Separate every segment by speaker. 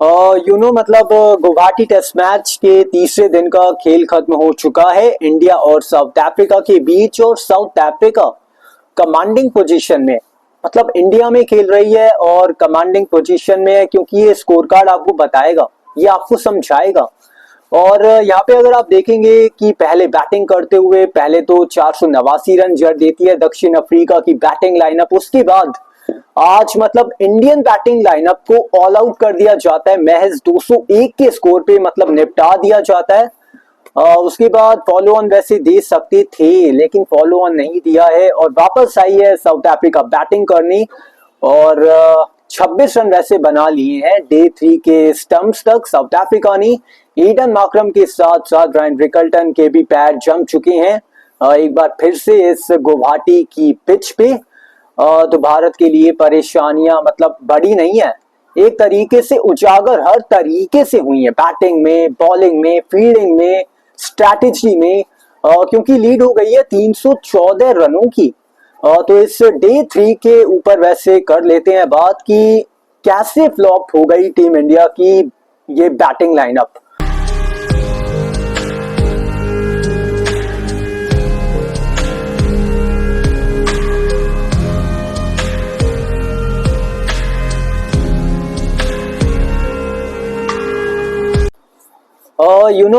Speaker 1: मतलब Guwahati test match के तीसरे दिन का खेल खत्म हो चुका है इंडिया और साउथ अफ्रीका के बीच। और साउथ अफ्रीका कमांडिंग पोजीशन में, मतलब इंडिया में खेल रही है और कमांडिंग पोजीशन में है, क्योंकि ये स्कोर कार्ड आपको बताएगा, ये आपको समझाएगा। और यहाँ पे अगर आप देखेंगे कि पहले बैटिंग करते हुए पहले तो 489 रन जड़ देती है दक्षिण अफ्रीका की बैटिंग लाइनअप। उसके बाद आज मतलब इंडियन बैटिंग लाइनअप को ऑल आउट कर दिया जाता है, महज 201 के स्कोर पे मतलब निपटा दिया जाता है। उसके बाद फॉलो ऑन वैसे दे सकते थे लेकिन फॉलो ऑन नहीं दिया है और वापस आई है साउथ अफ्रीका बैटिंग करनी। और 26 रन वैसे बना लिए हैं डे 3 के स्टंप्स तक साउथ अफ्रीका ने। ईडन मार्करम के साथ साथ ब्रायन रिकल्टन के भी पैर जम चुके हैं एक बार फिर से इस गुवाहाटी की पिच पे। तो भारत के लिए परेशानियां मतलब बड़ी नहीं है, एक तरीके से उजागर हर तरीके से हुई है, बैटिंग में, बॉलिंग में, फील्डिंग में, स्ट्रैटेजी में। क्योंकि लीड हो गई है 314 रनों की। तो इस डे 3 के ऊपर वैसे कर लेते हैं बात कि कैसे फ्लॉप हो गई टीम इंडिया की ये बैटिंग लाइनअप।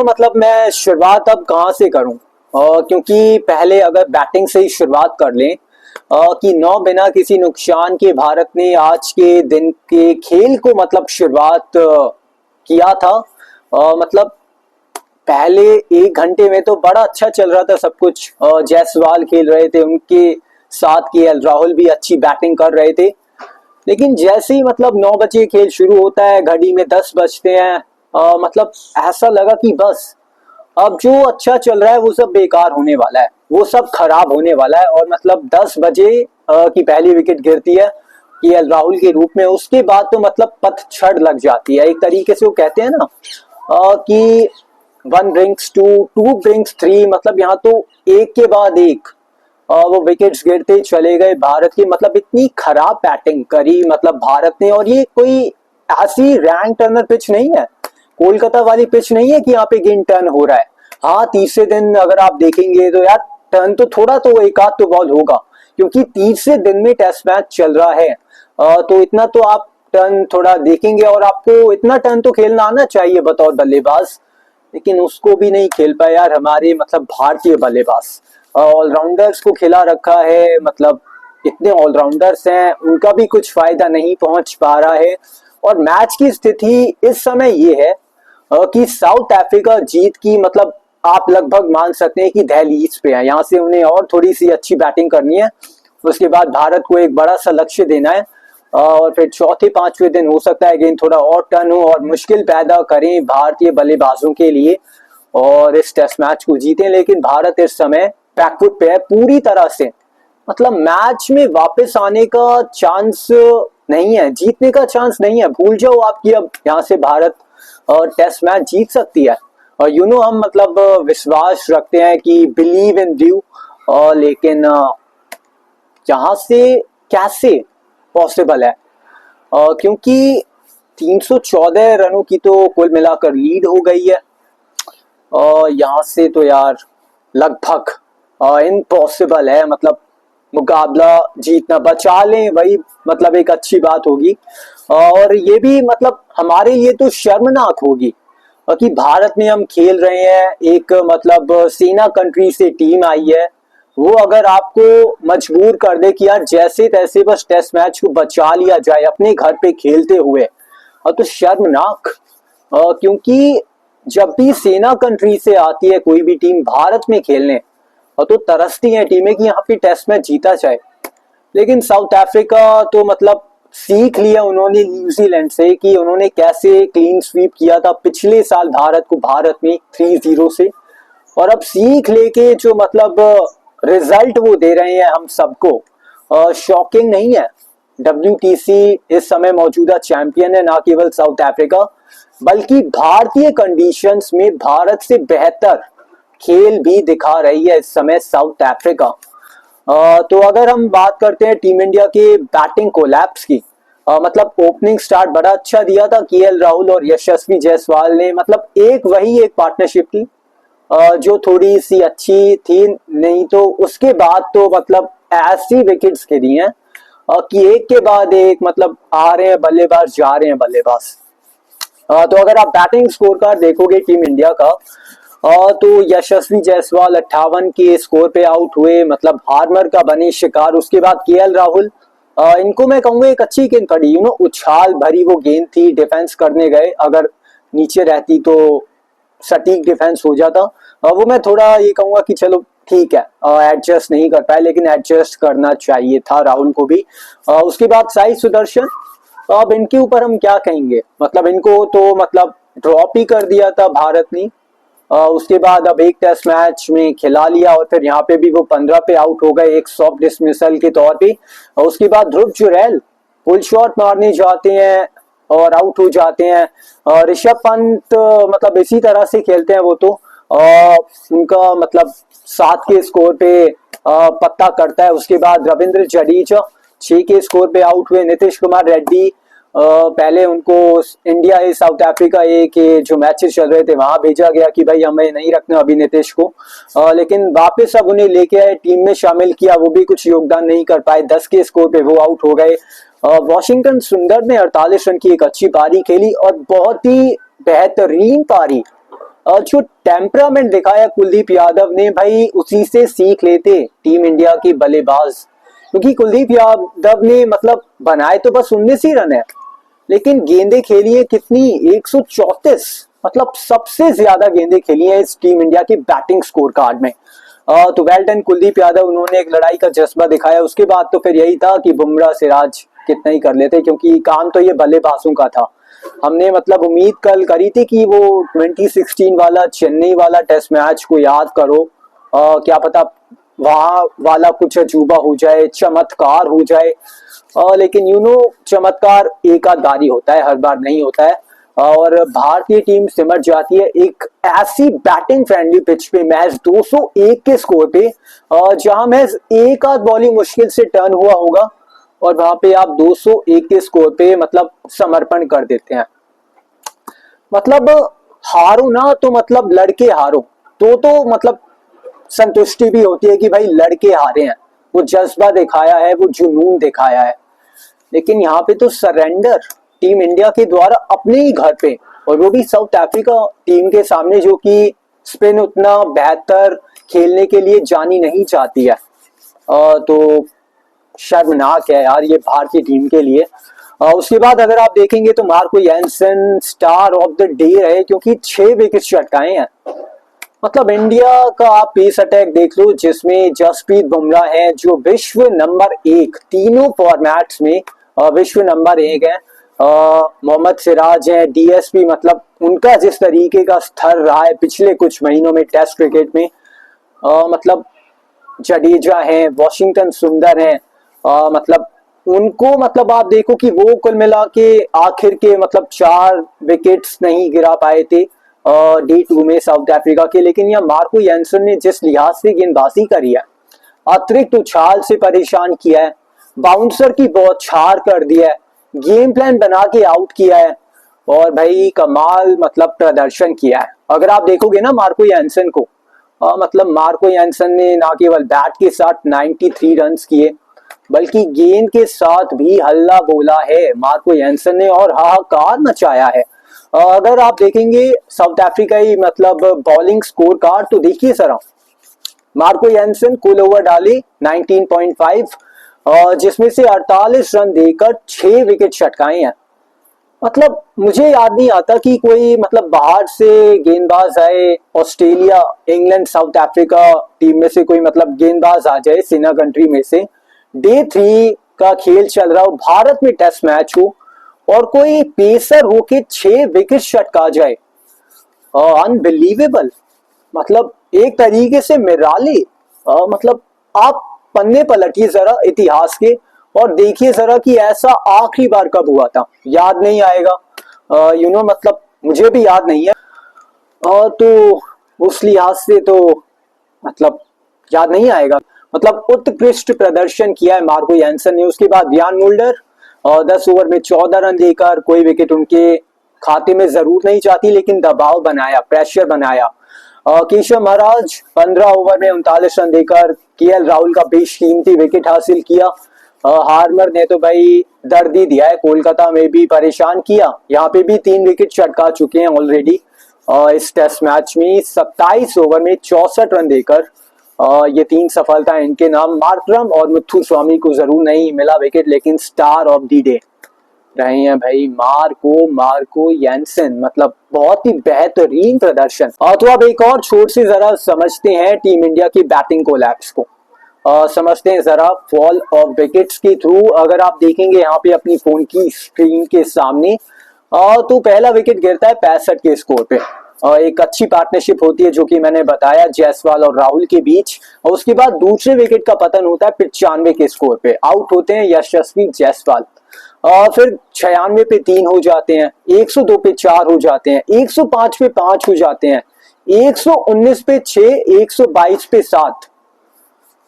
Speaker 1: मतलब मैं शुरुआत अब कहाँ से करूं? क्योंकि पहले अगर बैटिंग से ही शुरुआत कर लें कि नौ बिना किसी नुकसान के भारत ने आज के दिन के खेल को मतलब शुरुआत किया था। मतलब पहले 1 घंटे में तो बड़ा अच्छा चल रहा था सब कुछ। जायसवाल खेल रहे थे, उनके साथ केएल राहुल भी अच्छी बैटिंग कर रहे थे। लेकिन जैसे ही मतलब 9 बजे खेल शुरू होता है, घड़ी में 10 बजते हैं, मतलब ऐसा लगा कि बस अब जो अच्छा चल रहा है वो सब बेकार होने वाला है, वो सब खराब होने वाला है। और मतलब 10 बजे की पहली विकेट गिरती है केएल राहुल के रूप में। उसके बाद तो मतलब पतझड़ लग जाती है, एक तरीके से वो कहते हैं ना कि 1 brings 2, 2 brings 3, मतलब यहाँ तो एक के बाद एक वो विकेट्स गिरते चले गए भारत की। मतलब इतनी खराब बैटिंग करी मतलब भारत ने। और ये कोई ऐसी रैंक टर्नर पिच नहीं है, कोलकाता वाली पिच नहीं है कि यहाँ पे गेंद टर्न हो रहा है। हाँ, तीसरे दिन अगर आप देखेंगे तो यार टर्न तो थोड़ा तो एक आध तो बॉल होगा, क्योंकि तीसरे दिन में टेस्ट मैच चल रहा है। तो इतना तो आप टर्न थोड़ा देखेंगे और आपको इतना टर्न तो खेलना आना चाहिए बतौर बल्लेबाज। लेकिन उसको भी नहीं खेल पाए यार हमारे मतलब भारतीय बल्लेबाज। ऑलराउंडर्स को खिला रखा है, मतलब इतने ऑलराउंडर्स हैं, उनका भी कुछ फायदा नहीं पहुंच पा रहा है। और मैच की स्थिति इस समय ये है कि साउथ अफ्रीका जीत की मतलब आप लगभग मान सकते हैं कि दहलीज पे है। यहाँ से उन्हें और थोड़ी सी अच्छी बैटिंग करनी है, उसके बाद भारत को एक बड़ा सा लक्ष्य देना है। और फिर चौथे पांचवें दिन हो सकता है गेंद थोड़ा और टर्न हो और मुश्किल पैदा करें भारतीय बल्लेबाजों के लिए और इस टेस्ट मैच को जीतें। लेकिन भारत इस समय बैकफुट पे है पूरी तरह से, मतलब मैच में वापस आने का चांस नहीं है, जीतने का चांस नहीं है। भूल जाओ आपकी अब यहाँ से भारत टेस्ट मैच जीत सकती है। और हम मतलब विश्वास रखते हैं कि बिलीव इन यू। लेकिन यहाँ से कैसे पॉसिबल है? क्योंकि 314 रनों की तो कुल मिलाकर लीड हो गई है। यहाँ से तो यार लगभग इम्पॉसिबल है, मतलब मुकाबला जीतना, बचा लें वही मतलब एक अच्छी बात होगी। और ये भी मतलब हमारे लिए तो शर्मनाक होगी कि भारत में हम खेल रहे हैं, एक मतलब सेना कंट्री से टीम आई है, वो अगर आपको मजबूर कर दे कि यार जैसे तैसे बस टेस्ट मैच को बचा लिया जाए अपने घर पे खेलते हुए, तो शर्मनाक। क्योंकि जब भी सेना कंट्री से आती है कोई भी टीम भारत में खेलने, तो तरसती है टीमें कि यहाँ पे टेस्ट मैच जीता जाए। लेकिन साउथ अफ्रीका तो मतलब सीख लिया उन्होंने न्यूजीलैंड से कि उन्होंने कैसे क्लीन स्वीप किया था पिछले साल भारत को, भारत में 3-0 से। और अब सीख लेके जो मतलब रिजल्ट वो दे रहे हैं हम सबको, शॉकिंग नहीं है। WTC इस समय मौजूदा चैंपियन है, ना केवल साउथ अफ्रीका बल्कि भारतीय कंडीशंस में भारत से बेहतर खेल भी दिखा रही है इस समय साउथ अफ्रीका। तो अगर हम बात करते हैं टीम इंडिया के बैटिंग कोलैप्स की, मतलब ओपनिंग स्टार्ट बड़ा अच्छा दिया था केएल राहुल और यशस्वी जायसवाल ने, मतलब वही एक पार्टनरशिप थी जो थोड़ी सी अच्छी थी। नहीं तो उसके बाद तो मतलब ऐसी विकेट्स गिरी हैं कि एक के बाद एक, मतलब आ रहे हैं बल्लेबाज, जा रहे हैं बल्लेबाज। तो अगर आप बैटिंग स्कोर कार्ड देखोगे टीम इंडिया का, तो यशस्वी जायसवाल 58 के स्कोर पे आउट हुए, मतलब हार्मर का बने शिकार। उसके बाद केएल राहुल, इनको मैं कहूंगा एक अच्छी गेंद पड़ी, उछाल भरी वो गेंद थी, डिफेंस करने गए, अगर नीचे रहती तो सटीक डिफेंस हो जाता। वो मैं थोड़ा ये कहूंगा कि चलो ठीक है, एडजस्ट नहीं कर पाए, लेकिन एडजस्ट करना चाहिए था राहुल को भी। उसके बाद साई सुदर्शन, अब इनके ऊपर हम क्या कहेंगे, मतलब इनको तो मतलब ड्रॉप ही कर दिया था भारत ने। उसके बाद अब एक टेस्ट मैच में खिला लिया और फिर यहाँ पे भी वो 15 पे आउट हो गए एक सॉफ्ट डिसमिसल के तौर पे। और उसके बाद ध्रुव जुरैल फुल शॉट मारने जाते हैं और आउट हो जाते हैं। ऋषभ पंत मतलब इसी तरह से खेलते हैं वो तो, उनका मतलब 7 के स्कोर पे पत्ता करता है। उसके बाद रविंद्र जडेजा 6 के स्कोर पे आउट हुए। नीतीश कुमार रेड्डी, पहले उनको इंडिया ए साउथ अफ्रीका ए के जो मैचेस चल रहे थे वहां भेजा गया कि भाई हमें नहीं रखना अभी नीतीश को, लेकिन वापस अब उन्हें लेके आए, टीम में शामिल किया, वो भी कुछ योगदान नहीं कर पाए, 10 के स्कोर पे वो आउट हो गए। वॉशिंगटन सुंदर ने 48 रन की एक अच्छी पारी खेली और बहुत ही बेहतरीन पारी। जो टेम्परामेंट दिखाया कुलदीप यादव ने, भाई उसी से सीख लेते टीम इंडिया के बल्लेबाज, क्योंकि कुलदीप यादव ने मतलब बनाए तो बस 19 ही रन है, लेकिन गेंदे खेली है कितनी, 134, मतलब सबसे ज्यादा गेंदे खेली है इस टीम इंडिया की बैटिंग स्कोर कार्ड में। तो वेल डन कुलदीप यादव, उन्होंने एक लड़ाई का जज्बा दिखाया। उसके बाद तो फिर यही था कि बुमराह सिराज कितना ही कर लेते, क्योंकि काम तो ये बल्लेबाजों का था। हमने मतलब उम्मीद कल करी थी कि वो 2016 वाला चेन्नई वाला टेस्ट मैच को याद करो, क्या पता वहां वाला कुछ अजूबा हो जाए, चमत्कार हो जाए, लेकिन चमत्कार एक आध बारी होता है, हर बार नहीं होता है। और भारतीय टीम सिमट जाती है एक ऐसी बैटिंग फ्रेंडली पिच पे, मैच 201 के स्कोर पे, जहां मैच एक आध बॉलिंग मुश्किल से टर्न हुआ होगा और वहां पे आप 201 के स्कोर पे मतलब समर्पण कर देते हैं। मतलब हारो ना तो मतलब लड़के हारो, तो मतलब संतुष्टि भी होती है कि भाई लड़के हारे हैं, वो जज्बा दिखाया है, वो जुनून दिखाया है। लेकिन यहाँ पे तो सरेंडर टीम इंडिया के द्वारा अपने ही घर पे, और वो भी साउथ अफ्रीका टीम के सामने, जो कि स्पिन उतना बेहतर खेलने के लिए जानी नहीं चाहती है। तो शर्मनाक है यार ये भारतीय टीम के लिए। उसके बाद अगर आप देखेंगे तो Marco Jansen star of the day रहे, क्योंकि 6 विकेट चटकाए हैं। मतलब इंडिया का आप पेस अटैक देख लो, जिसमें जसप्रीत बुमराह है जो विश्व नंबर 1 तीनों फॉर्मेट्स में, विश्व नंबर 1 है। मोहम्मद सिराज है, डीएसपी, मतलब उनका जिस तरीके का स्तर रहा है पिछले कुछ महीनों में टेस्ट क्रिकेट में, मतलब जडेजा है, वॉशिंगटन सुंदर है, मतलब उनको मतलब आप देखो कि वो कुल मिला के आखिर के मतलब 4 विकेट्स नहीं गिरा पाए थे D2 में साउथ अफ्रीका के। लेकिन यह मार्को यानसन ने जिस लिहाज से गेंदबाजी करी है, अतिरिक्त उछाल से परेशान किया है, बाउंसर की बहुत छाड़ कर दिया है, गेम प्लान बना के आउट किया है, और भाई कमाल मतलब प्रदर्शन किया है। अगर आप देखोगे ना मार्को यानसन को, मतलब मार्को यानसन ने ना केवल बैट के साथ 93 रन किए, बल्कि गेंद के साथ भी हल्ला बोला है मार्को यानसन ने और हाहाकार मचाया है। अगर आप देखेंगे साउथ अफ्रीकाई मतलब बॉलिंग स्कोर कार्ड, तो देखिए जरा, मार्को यानसन कुल ओवर डाले 19.5, जिसमें से 48 रन देकर 6 विकेट छटकाए हैं। मतलब मुझे याद नहीं आता कि कोई मतलब बाहर से गेंदबाज आए, Australia, England, south Africa team में से कोई मतलब गेंदबाज आ जाए सेना कंट्री में से, Day 3 का खेल चल रहा हो, भारत में टेस्ट मैच हो और कोई पेसर होके 6 विकेट छटका जाए, अनबिलीवेबल, मतलब एक तरीके से मिराले। मतलब आप पन्ने पलटिए जरा इतिहास के और देखिए जरा कि ऐसा आखिरी बार कब हुआ था, याद नहीं आएगा, मतलब मुझे भी याद नहीं है। तो उस लिहाज से तो मतलब याद नहीं आएगा। मतलब उत्कृष्ट प्रदर्शन किया है मार्को यानसन ने। उसके बाद यान मुल्डर, और 10 ओवर में 14 रन देकर कोई विकेट उनके खाते में जरूर नहीं जाती, लेकिन दबाव बनाया, प्रेशर बनाया। केशव महाराज 15 ओवर में 39 रन देकर केएल राहुल का बेशकीमती विकेट हासिल किया। हार्मर ने तो भाई दर्द ही दिया है, कोलकाता में भी परेशान किया। यहाँ पे भी 3 विकेट चटका चुके हैं ऑलरेडी इस टेस्ट मैच में। 27 ओवर में 64 रन देकर ये 3 सफलता इनके नाम। मार्करम और मुथुस्वामी को जरूर नहीं मिला विकेट, लेकिन स्टार ऑफ द डे रहे हैं भाई मार्को यानसन। मतलब बहुत ही बेहतरीन प्रदर्शन। तो अब एक और छोर से जरा समझते हैं टीम इंडिया की बैटिंग कोलैप्स को। समझते हैं जरा फॉल ऑफ विकेट्स के थ्रू। अगर आप देखेंगे यहाँ पे अपनी फोन की स्क्रीन के सामने, तो पहला विकेट गिरता है 65 के स्कोर पे। एक अच्छी पार्टनरशिप होती है जो कि मैंने बताया जायसवाल और राहुल के बीच। और उसके बाद दूसरे विकेट का पतन होता है 95 के स्कोर पे। आउट होते हैं यशस्वी जायसवाल। फिर 96 पे 3 हो जाते हैं, 102 पे 4 हो जाते हैं, 105 पे 5 हो जाते हैं, 119 पे 6, 122 पे 7।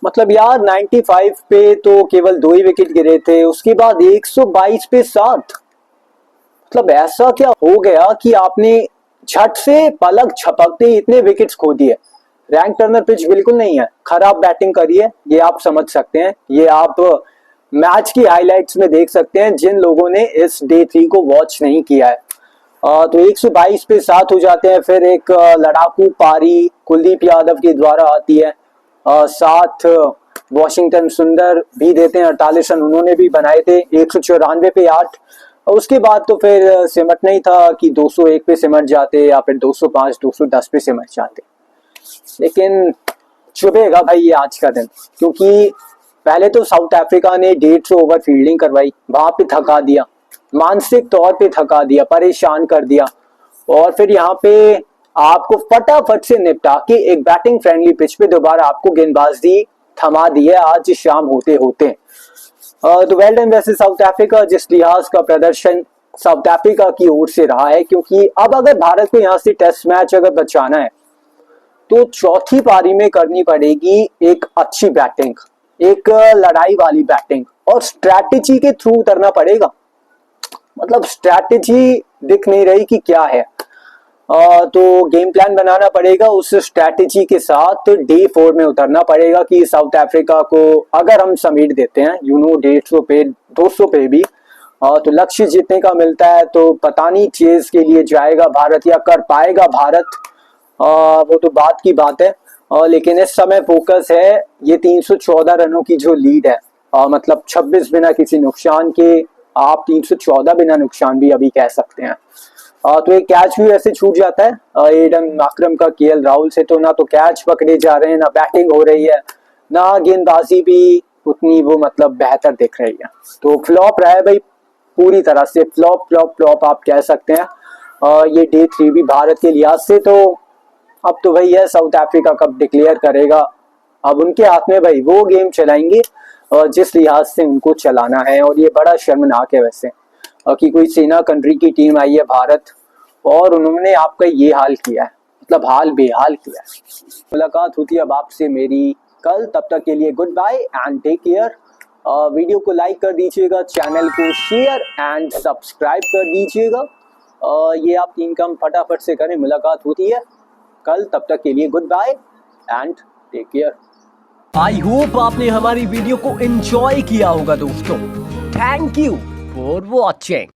Speaker 1: मतलब यार 95 पे तो केवल 2 ही विकेट गिरे थे, उसके बाद 122 पे 7। मतलब ऐसा क्या हो गया कि आपने झट से पलक झपकते इतने विकेट्स खो दिए। रैंक टर्नर पिच बिल्कुल नहीं है, खराब बैटिंग करी है, ये आप समझ सकते हैं। ये आप मैच की हाइलाइट्स में देख सकते हैं जिन लोगों ने इस डे 3 को वॉच नहीं किया है। तो 122 पे 7 हो जाते हैं। फिर एक लड़ाकू पारी कुलदीप यादव के द्वारा आती है, साथ वॉशिंगटन सुंदर भी देते हैं 48 रन उन्होंने भी बनाए थे। 194 पे 8। उसके बाद तो फिर सिमट नहीं था कि 201 पे सिमट जाते या फिर 205 210 पे सिमट जाते। लेकिन चुभेगा भाई ये आज का दिन, क्योंकि पहले तो साउथ अफ्रीका ने 150 ओवर फील्डिंग करवाई, वहां पे थका दिया, मानसिक तौर पे थका दिया, परेशान कर दिया। और फिर यहाँ पे आपको फटाफट से निपटा के एक बैटिंग फ्रेंडली पिच पे दोबारा आपको गेंदबाजी थमा दी है आज शाम होते होते। तो वेल डन वैसे साउथ अफ्रीका, जिस लिहाज का प्रदर्शन साउथ अफ्रीका की ओर से रहा है। क्योंकि अब अगर भारत को यहाँ से टेस्ट मैच अगर बचाना है तो चौथी पारी में करनी पड़ेगी एक अच्छी बैटिंग, एक लड़ाई वाली बैटिंग, और स्ट्रैटेजी के थ्रू उतरना पड़ेगा। मतलब स्ट्रैटेजी दिख नहीं रही कि क्या है। तो गेम प्लान बनाना पड़ेगा, उस स्ट्रैटेजी के साथ डे 4 में उतरना पड़ेगा कि साउथ अफ्रीका को अगर हम समेट देते हैं 150 पे 200 पे भी, तो लक्ष्य जीतने का मिलता है। तो पता नहीं चेज के लिए जाएगा भारत या कर पाएगा भारत, वो तो बात की बात है। लेकिन इस समय फोकस है ये 314 रनों की जो लीड है, मतलब 26 बिना किसी नुकसान के, आप 314 बिना नुकसान भी अभी कह सकते हैं। तो एक कैच भी ऐसे छूट जाता है एडन मार्करम का केएल राहुल से। तो ना तो कैच पकड़े जा रहे हैं, ना बैटिंग हो रही है, ना गेंदबाजी भी उतनी वो मतलब बेहतर दिख रही है। तो फ्लॉप रहा है भाई, पूरी तरह से फ्लॉप आप कह सकते हैं। ये डे 3 भी भारत के लिहाज से तो अब तो भाई है साउथ अफ्रीका कब डिक्लेयर करेगा, अब उनके हाथ में भाई, वो गेम चलाएंगे जिस लिहाज से उनको चलाना है। और ये बड़ा शर्मनाक है वैसे कि कोई सेना कंट्री की टीम आई है भारत और उन्होंने आपका ये हाल किया है, मतलब हाल बेहाल किया है। मुलाकात होती है अब आपसे मेरी कल, तब तक के लिए goodbye and take care. Video को लाइक कर दीजिएगा, चैनल को शेयर एंड सब्सक्राइब कर दीजिएगा। ये आप 3 काम फटाफट से करें। मुलाकात होती है कल, तब तक के लिए goodbye and take care.
Speaker 2: I hope आपने हमारी वीडियो को एंजॉय किया होगा दोस्तों। Thank you for watching.